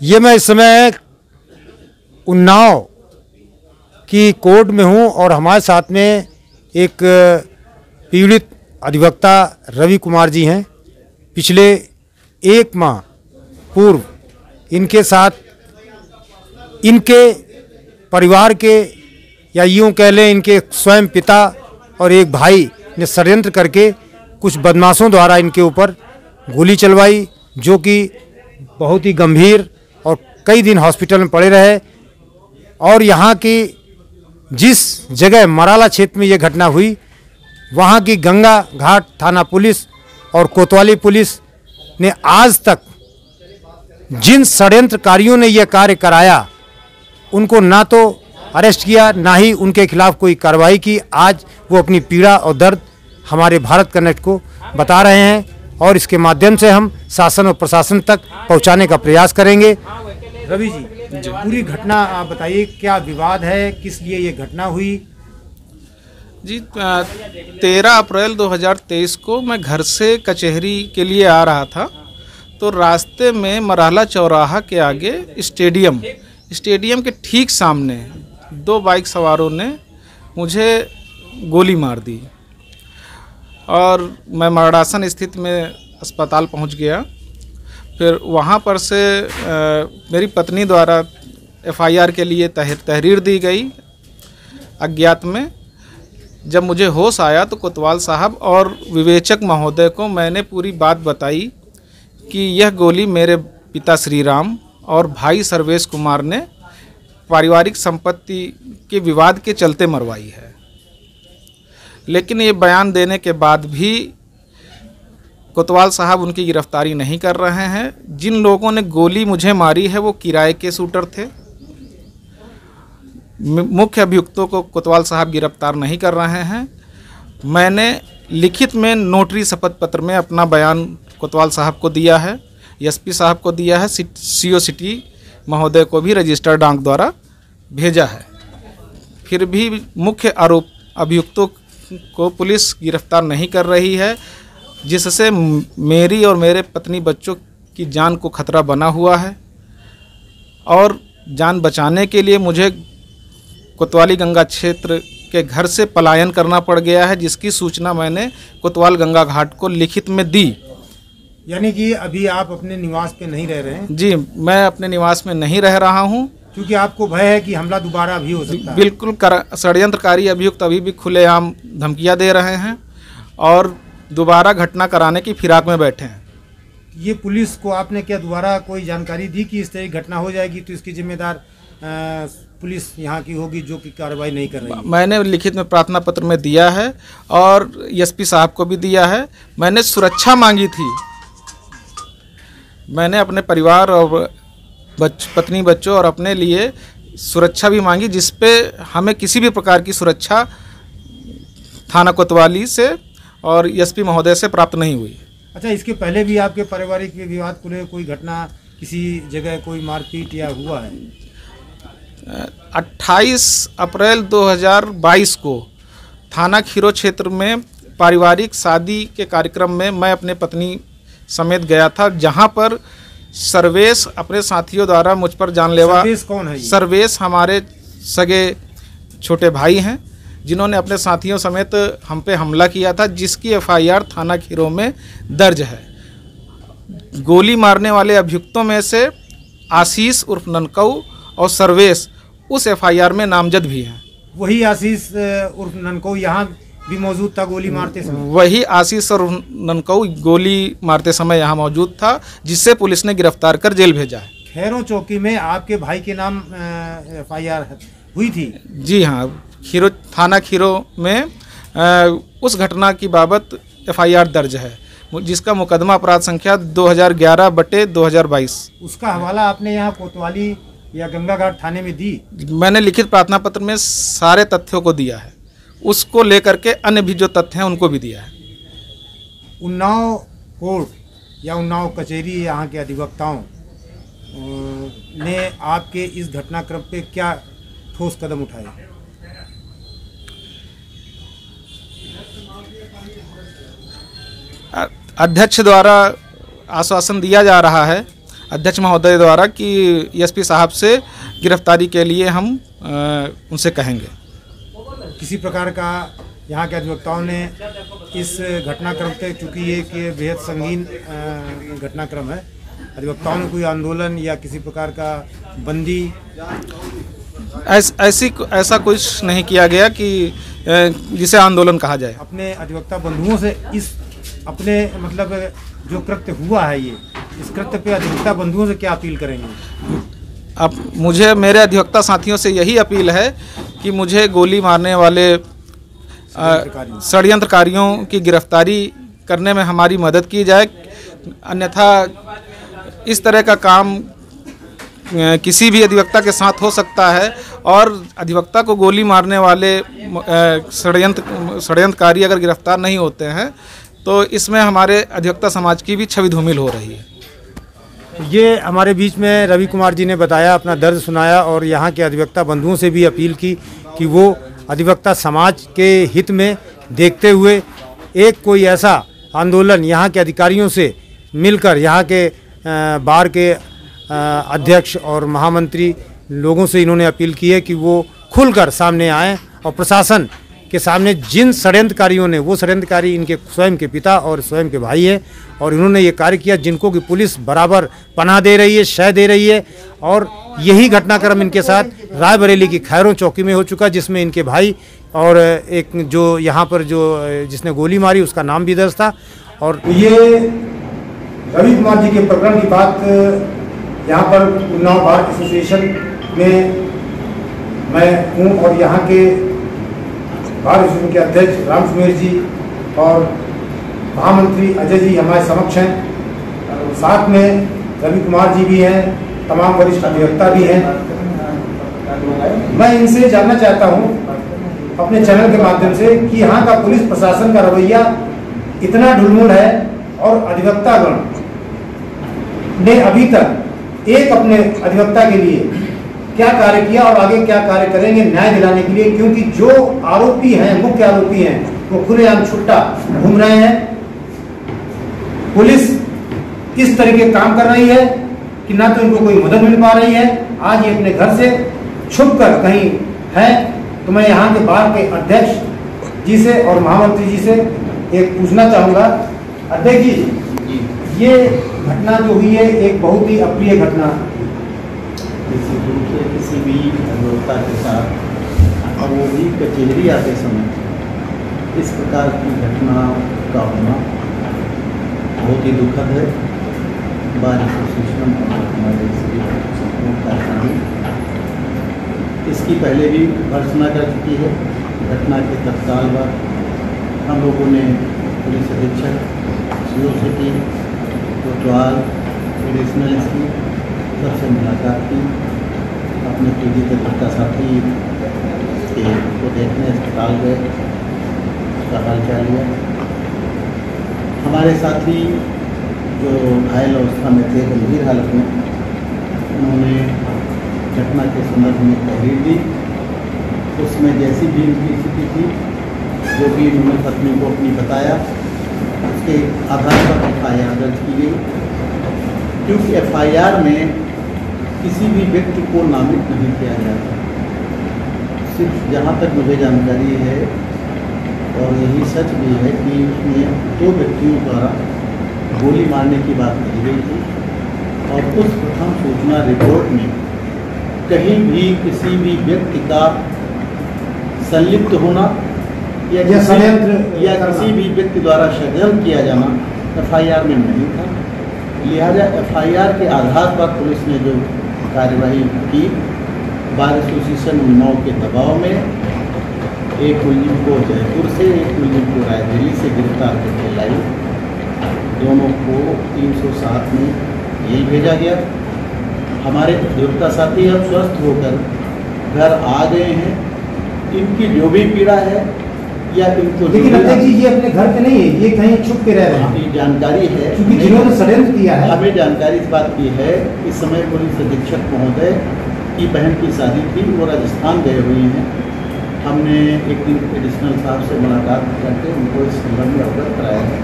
ये मैं इस समय उन्नाव की कोर्ट में हूँ और हमारे साथ में एक पीड़ित अधिवक्ता रवि कुमार जी हैं। पिछले 1 माह पूर्व इनके साथ इनके परिवार के या यूँ कह लें इनके स्वयं पिता और एक भाई ने षड्यंत्र करके कुछ बदमाशों द्वारा इनके ऊपर गोली चलवाई, जो कि बहुत ही गंभीर और कई दिन हॉस्पिटल में पड़े रहे। और यहाँ की जिस जगह मराला क्षेत्र में ये घटना हुई, वहाँ की गंगा घाट थाना पुलिस और कोतवाली पुलिस ने आज तक जिन षड्यंत्रकारियों ने यह कार्य कराया उनको ना तो अरेस्ट किया, ना ही उनके खिलाफ कोई कार्रवाई की। आज वो अपनी पीड़ा और दर्द हमारे भारत कनेक्ट को बता रहे हैं और इसके माध्यम से हम शासन और प्रशासन तक पहुंचाने का प्रयास करेंगे। रवि जी, पूरी घटना आप बताइए, क्या विवाद है, किस लिए ये घटना हुई? जी, 13 अप्रैल 2023 को मैं घर से कचहरी के लिए आ रहा था, तो रास्ते में मराला चौराहा के आगे स्टेडियम के ठीक सामने 2 बाइक सवारों ने मुझे गोली मार दी और मैं मरणासन स्थिति में अस्पताल पहुंच गया। फिर वहां पर से मेरी पत्नी द्वारा FIR के लिए तहरीर दी गई अज्ञात में। जब मुझे होश आया तो कोतवाल साहब और विवेचक महोदय को मैंने पूरी बात बताई कि यह गोली मेरे पिता श्री राम और भाई सर्वेश कुमार ने पारिवारिक संपत्ति के विवाद के चलते मरवाई है। लेकिन ये बयान देने के बाद भी कोतवाल साहब उनकी गिरफ्तारी नहीं कर रहे हैं। जिन लोगों ने गोली मुझे मारी है वो किराए के शूटर थे। मुख्य अभियुक्तों को कोतवाल साहब गिरफ्तार नहीं कर रहे हैं। मैंने लिखित में नोटरी शपथ पत्र में अपना बयान कोतवाल साहब को दिया है, SP साहब को दिया है, CO सिटी महोदय को भी रजिस्टर्ड डाक द्वारा भेजा है। फिर भी मुख्य अभियुक्तों को पुलिस गिरफ्तार नहीं कर रही है, जिससे मेरी और मेरे पत्नी बच्चों की जान को खतरा बना हुआ है। और जान बचाने के लिए मुझे कोतवाली गंगा क्षेत्र के घर से पलायन करना पड़ गया है, जिसकी सूचना मैंने कोतवाल गंगा घाट को लिखित में दी। यानी कि अभी आप अपने निवास पे नहीं रह रहे हैं? जी, मैं अपने निवास में नहीं रह रहा हूं, क्योंकि आपको भय है कि हमला दोबारा भी हो सकता है। बिल्कुल, षड्यंत्रकारी अभियुक्त अभी भी खुलेआम धमकियां दे रहे हैं और दोबारा घटना कराने की फिराक में बैठे हैं। ये पुलिस को आपने क्या दोबारा कोई जानकारी दी कि इस तरह की घटना हो जाएगी तो इसकी जिम्मेदार पुलिस यहाँ की होगी जो कि कार्रवाई नहीं कर रही है? मैंने लिखित में प्रार्थना पत्र में दिया है और SP साहब को भी दिया है। मैंने सुरक्षा मांगी थी। मैंने अपने परिवार और पत्नी बच्चों और अपने लिए सुरक्षा भी मांगी, जिस पे हमें किसी भी प्रकार की सुरक्षा थाना कोतवाली से और SP महोदय से प्राप्त नहीं हुई। अच्छा, इसके पहले भी आपके पारिवारिक विवाद को लेकर कोई घटना, किसी जगह कोई मारपीट या हुआ है? 28 अप्रैल 2022 को थाना खीरो क्षेत्र में पारिवारिक शादी के कार्यक्रम में मैं अपने पत्नी समेत गया था, जहां पर सर्वेश अपने साथियों द्वारा मुझ पर जानलेवा। सर्वेश कौन है? सर्वेश हमारे सगे छोटे भाई हैं, जिन्होंने अपने साथियों समेत हम पे हमला किया था, जिसकी FIR थाना खीरो में दर्ज है। गोली मारने वाले अभियुक्तों में से आशीष उर्फ ननकऊ और सर्वेश उस FIR में नामजद भी हैं। वही आशीष उर्फ ननकऊ यहाँ भी मौजूद था गोली मारते समय? वही आशीष और ननकऊ गोली मारते समय यहाँ मौजूद था, जिससे पुलिस ने गिरफ्तार कर जेल भेजा है। खैरो चौकी में आपके भाई के नाम FIR हुई थी? जी हाँ, थाना खीरो में उस घटना की बाबत FIR दर्ज है, जिसका मुकदमा अपराध संख्या 2011/2022। उसका हवाला आपने यहाँ कोतवाली या गंगा घाट थाने में दी? मैंने लिखित प्रार्थना पत्र में सारे तथ्यों को दिया है, उसको लेकर के अन्य भी जो तथ्य हैं उनको भी दिया है। उन्नाव कोर्ट या उन्नाव कचहरी यहाँ के अधिवक्ताओं ने आपके इस घटनाक्रम पे क्या ठोस कदम उठाए? अध्यक्ष द्वारा आश्वासन दिया जा रहा है अध्यक्ष महोदय द्वारा कि एसपी साहब से गिरफ्तारी के लिए हम उनसे कहेंगे। किसी प्रकार का यहाँ के अधिवक्ताओं ने इस घटनाक्रम के, चूँकि ये कि बेहद संगीन घटनाक्रम है, अधिवक्ताओं ने कोई आंदोलन या किसी प्रकार का बंदी ऐसा कुछ नहीं किया गया कि जिसे आंदोलन कहा जाए। अपने अधिवक्ता बंधुओं से इस अपने मतलब जो कृत्य हुआ है, ये इस कृत्य पे अधिवक्ता बंधुओं से क्या अपील करेंगे? अब मुझे मेरे अधिवक्ता साथियों से यही अपील है कि मुझे गोली मारने वाले षड्यंत्रकारियों की गिरफ्तारी करने में हमारी मदद की जाए, अन्यथा इस तरह का काम किसी भी अधिवक्ता के साथ हो सकता है और अधिवक्ता को गोली मारने वाले षड्यंत्रकारी अगर गिरफ्तार नहीं होते हैं तो इसमें हमारे अधिवक्ता समाज की भी छवि धूमिल हो रही है। ये हमारे बीच में रवि कुमार जी ने बताया, अपना दर्द सुनाया और यहाँ के अधिवक्ता बंधुओं से भी अपील की कि वो अधिवक्ता समाज के हित में देखते हुए एक कोई ऐसा आंदोलन यहाँ के अधिकारियों से मिलकर, यहाँ के बार के अध्यक्ष और महामंत्री लोगों से इन्होंने अपील की है कि वो खुलकर सामने आएं और प्रशासन के सामने जिन षड्यंत्रकारियों ने, वो षड्यंत्रकारी इनके स्वयं के पिता और स्वयं के भाई हैं और इन्होंने ये कार्य किया, जिनको कि पुलिस बराबर पनाह दे रही है, शह दे रही है। और यही घटनाक्रम इनके साथ रायबरेली की खैरों चौकी में हो चुका, जिसमें इनके भाई और एक जो यहाँ पर जो जिसने गोली मारी उसका नाम भी दर्ज था। और ये रवि कुमार जी के प्रकरण की बात यहाँ पर उन्नाव बार एसोसिएशन में मैं हूँ और यहाँ के बार एसोसिएशन के अध्यक्ष राम सुमेर जी और महामंत्री अजय जी हमारे समक्ष हैं, साथ में रवि कुमार जी भी हैं, तमाम वरिष्ठ अधिवक्ता भी हैं। मैं इनसे जानना चाहता हूँ अपने चैनल के माध्यम से कि यहाँ का पुलिस प्रशासन का रवैया इतना ढुलमुल है और अधिवक्तागण ने अभी तक एक अपने अधिवक्ता के लिए क्या कार्य किया और आगे क्या कार्य करेंगे न्याय दिलाने के लिए, क्योंकि जो आरोपी हैं, मुख्य आरोपी हैं, वो खुलेआम छुट्टा घूम रहे हैं। पुलिस इस तरह के काम कर रही है कि ना तो इनको कोई मदद मिल पा रही है। आज ये अपने घर से छुप कर कहीं है, तो मैं यहाँ के बार के अध्यक्ष जी से और महामंत्री जी से एक पूछना चाहूँगा। अध्यक्ष जी, ये घटना जो हुई है एक बहुत ही अप्रिय घटना, निश्चित रूप से किसी भी अधिवक्ता के साथ और वो भी कचहरी आते समय इस प्रकार की घटना का होना बहुत ही दुखद है। बार एसोसिएशन और हमारे इसकी पहले भी भर्त्सना कर चुकी है। घटना के तत्काल बाद हम लोगों ने पुलिस अधीक्षक, सीओ सिटी, कोतवाल, एडिशनल एसपी सबसे मुलाकात की, अपने पीड़ित अधिवक्ता साथी को देखने अस्पताल गए, उसका हालचाल लिया। हमारे साथी जो घायल अवस्था में थे, गंभीर हालत में, उन्होंने घटना के संदर्भ में तहरीर दी। उसमें जैसी भी उनकी स्थिति थी, जो भी उन्होंने पत्नी को अपनी बताया, उसके आधार पर FIR दर्ज की गई। क्योंकि FIR में किसी भी व्यक्ति को नामित नहीं किया जाता। सिर्फ जहाँ तक मुझे जानकारी है और यही सच भी है कि उसमें 2 व्यक्तियों द्वारा गोली मारने की बात कही गई थी और उस प्रथम सूचना रिपोर्ट में कहीं भी किसी भी व्यक्ति का संलिप्त होना या किसी भी व्यक्ति द्वारा षड्यंत्र किया जाना FIR में नहीं था। लिहाजा FIR के आधार पर पुलिस ने जो कार्यवाही की, बार एसोसिएशन उन्नाव के दबाव में एक मुलजिम को जयपुर से, एक मुलजिम को रायबरेली से गिरफ्तार करके लाई। दोनों को 307 में जेल भेजा गया। हमारे अधिवक्ता साथी अब स्वस्थ होकर घर आ गए हैं। इनकी जो भी पीड़ा है या इनको, लेकिन अध्यक्ष जी ये अपने घर पे नहीं है, ये कहीं छुप के रह रहे हैं। हमें जानकारी है, क्योंकि जिन्होंने षड्यंत्र किया है, हमें जानकारी इस बात की है। इस समय पुलिस अधीक्षक महोदय की बहन की शादी थी, वो राजस्थान गए हुए हैं। हमने एक दिन एडिशनल साहब से मुलाकात करके उनको इस संबंध में अवगत कराया है।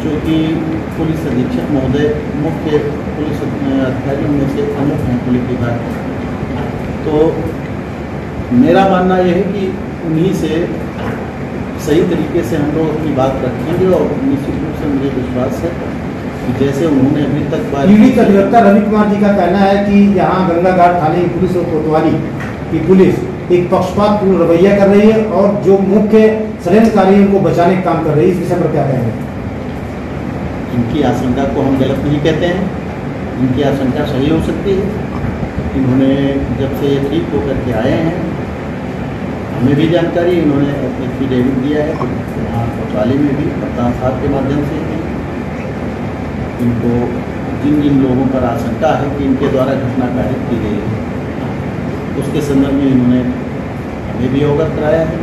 जो कि पुलिस अधीक्षक महोदय मुख्य पुलिस अधिकारियों में से प्रमुख हैं पुलिस विभाग के। तो मेरा मानना यह है कि उन्हीं से सही तरीके से हम लोग अपनी बात रखेंगे और निश्चित रूप से मुझे विश्वास है कि जैसे उन्होंने अभी तक पीड़ित अधिवक्ता रवि कुमार जी का कहना है कि यहाँ गंगा घाट थाने की पुलिस और कोतवाली की पुलिस एक पक्षपातपूर्ण रवैया कर रही है और जो मुख्य षड्यंत्रकारी उनको बचाने का काम कर रही है। इस विषय पर क्या कहेंगे? इनकी आशंका को हम गलत नहीं कहते हैं, इनकी आशंका सही हो सकती है। इन्होंने जब से ये ठीक होकर के आए हैं, हमें भी जानकारी, इन्होंने एफिडेविट दिया है वहाँ कोतवाली में भी कप्तान साहब के माध्यम से। इनको जिन जिन लोगों पर आशंका है कि इनके द्वारा घटना कारित की गई है, उसके संदर्भ में इन्होंने हमें भी अवगत कराया है।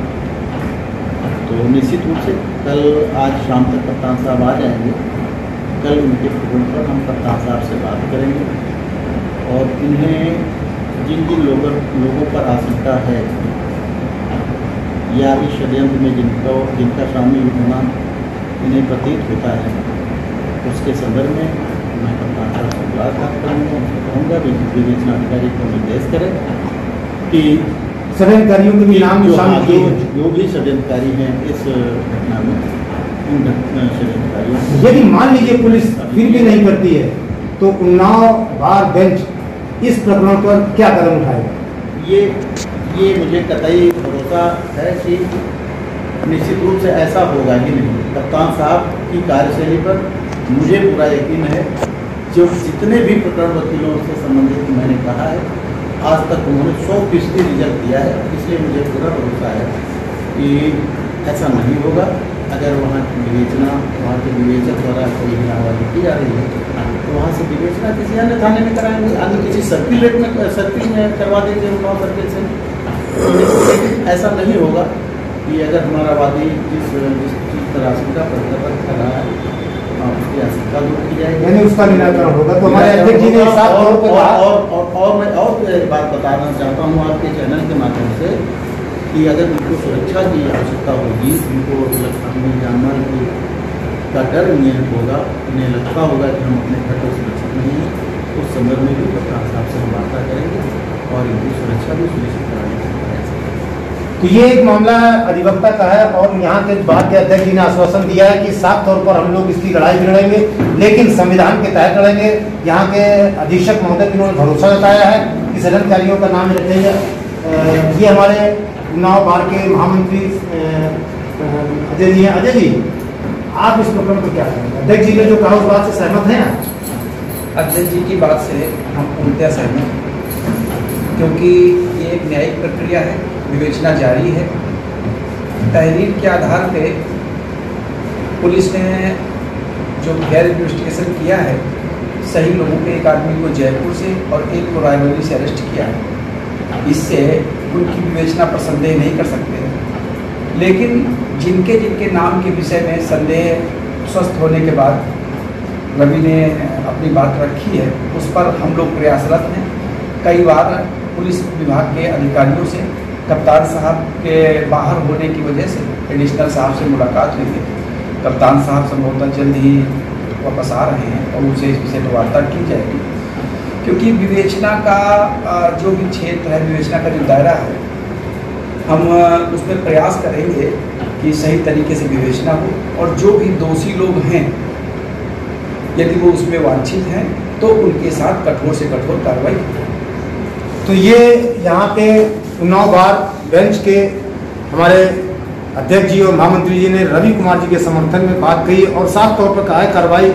तो निश्चित रूप से कल आज शाम तक कप्तान साहब आ जाएंगे। कल उनके फोन पर हम कप्तान साहब से बात करेंगे और इन्हें जिन जिन लोगों पर आशंका है या इस षड्यंत्र में जिनका शामिल होना इन्हें प्रतीत होता है, उसके संदर्भ में मैं कप्तान साहब से मुलाकात करूँगा, उनसे कहूँगा विवेचना अधिकारी को निर्देश करें कि षड्यंत्रकारियों के भी नाम जो भी षड्यंत्रकारी हैं इस घटना में, उन षड्यंत्रकारियों यदि मान लीजिए पुलिस फिर भी नहीं करती है तो उन्नाव बार बेंच इस प्रकरण पर क्या कदम उठाएगा? ये मुझे कतई भरोसा है कि निश्चित रूप से ऐसा होगा ही नहीं। कप्तान साहब की कार्यशैली पर मुझे पूरा यकीन है। जो जितने भी प्रकरण वकीलों से संबंधित मैंने कहा है, आज तक उन्होंने 100% रिजल्ट दिया है। इसलिए मुझे पूरा भरोसा है कि ऐसा नहीं होगा। अगर वहाँ की विवेचना, वहाँ के विवेचक द्वारा कोई नियामवाली की जा रही है तो वहाँ से विवेचना किसी अन्य थाने में कराएंगे, अन्य किसी सर्किल में करवा देंगे उन्नाव सर्किल से। लेकिन ऐसा नहीं होगा कि अगर हमारा वादी जिस चीज़ पर आशंका प्रकट कर रहा है उसकी आशंका दूर की जाएगी, यानी उसका निराकरण होगा। तो हमारे अध्यक्ष जी ने और मैं एक बात बताना चाहता हूँ आपके चैनल के माध्यम से कि अगर उनको सुरक्षा की आवश्यकता होगी, उनको अपनी जानमाल का डर नहीं होगा, उन्हें लगता होगा कि हम अपने घर पर सुरक्षित नहीं हैं, उस संदर्भ में भी कप्तान साहब से हम वार्ता करेंगे और इनकी सुरक्षा भी सुनिश्चित कराने का प्रयास करेंगे। तो ये एक मामला अधिवक्ता का है और यहाँ के बाद के अध्यक्ष जी ने आश्वासन दिया है कि साफ तौर पर हम लोग इसकी लड़ाई भी लड़ेंगे, लेकिन संविधान के तहत लड़ेंगे। यहाँ के अधीक्षक महोदय जिन्होंने भरोसा जताया है कि षड्यंत्रकारियों का नाम रखेंगे। ये हमारे उन्नाव बार के महामंत्री अजय जी हैं। अजय जी, आप इस प्रकरण को क्या कहेंगे? अध्यक्ष जी ने जो कहा उस बात से सहमत हैं? अध्यक्ष जी की बात से हम पूर्णतः सहमत, क्योंकि ये एक न्यायिक प्रक्रिया है, विवेचना जारी है। तहरीर के आधार पे पुलिस ने जो गैर इन्वेस्टिगेशन किया है, सही लोगों के एक आदमी को जयपुर से और एक को रायबरेली से अरेस्ट किया है। इससे उनकी विवेचना पर संदेह नहीं कर सकते, लेकिन जिनके जिनके नाम के विषय में संदेह स्वस्थ होने के बाद रवि ने अपनी बात रखी है, उस पर हम लोग प्रयासरत हैं। कई बार पुलिस विभाग के अधिकारियों से कप्तान साहब के बाहर होने की वजह से एडिशनल साहब से मुलाकात हुई है। कप्तान साहब संभवतः जल्द ही वापस आ रहे हैं और उनसे इस विषय पर वार्ता की जाएगी, क्योंकि विवेचना का जो भी क्षेत्र है, विवेचना का जो दायरा है, हम उसमें प्रयास करेंगे कि सही तरीके से विवेचना हो और जो भी दोषी लोग हैं, यदि वो उसमें वांछित हैं तो उनके साथ कठोर से कठोर कार्रवाई की। तो ये यहाँ पे उन्नाव बार बेंच के हमारे अध्यक्ष जी और महामंत्री जी ने रवि कुमार जी के समर्थन में बात कही और साफ तौर पर कहा है कार्रवाई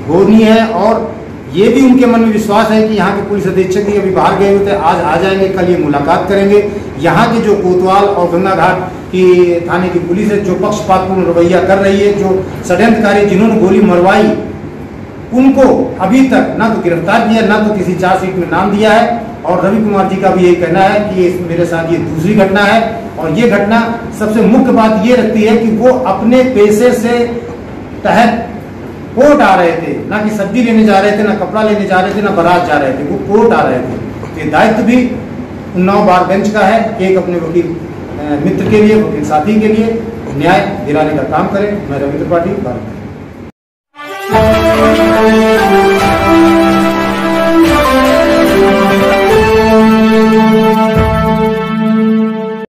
होनी है। और ये भी उनके मन में विश्वास है कि यहाँ के पुलिस अधीक्षक जी अभी बाहर गए हुए थे, आज आ जाएंगे, कल ये मुलाकात करेंगे। यहाँ के जो कोतवाल और गंगा घाट की थाने की पुलिस है, जो पक्षपातपूर्ण रवैया कर रही है, जो षड्यंत्रकारी जिन्होंने गोली मरवाई, उनको अभी तक ना तो गिरफ्तार किया, ना तो किसी चार्जशीट में नाम दिया है। और रवि कुमार जी का भी यही कहना है कि मेरे साथ ये दूसरी घटना है और ये घटना सबसे मुख्य बात ये रखती है कि वो अपने पेशे से तहत कोर्ट आ रहे थे, ना कि सब्जी लेने जा रहे थे, ना कपड़ा लेने जा रहे थे, ना बारात जा रहे थे, वो कोर्ट आ रहे थे। ये दायित्व भी उन्नाव बार बेंच का है कि एक अपने वकील मित्र के लिए, वकील साथी के लिए न्याय दिलाने का काम करें। मैं रविंद्र पाटिल, भारत। है।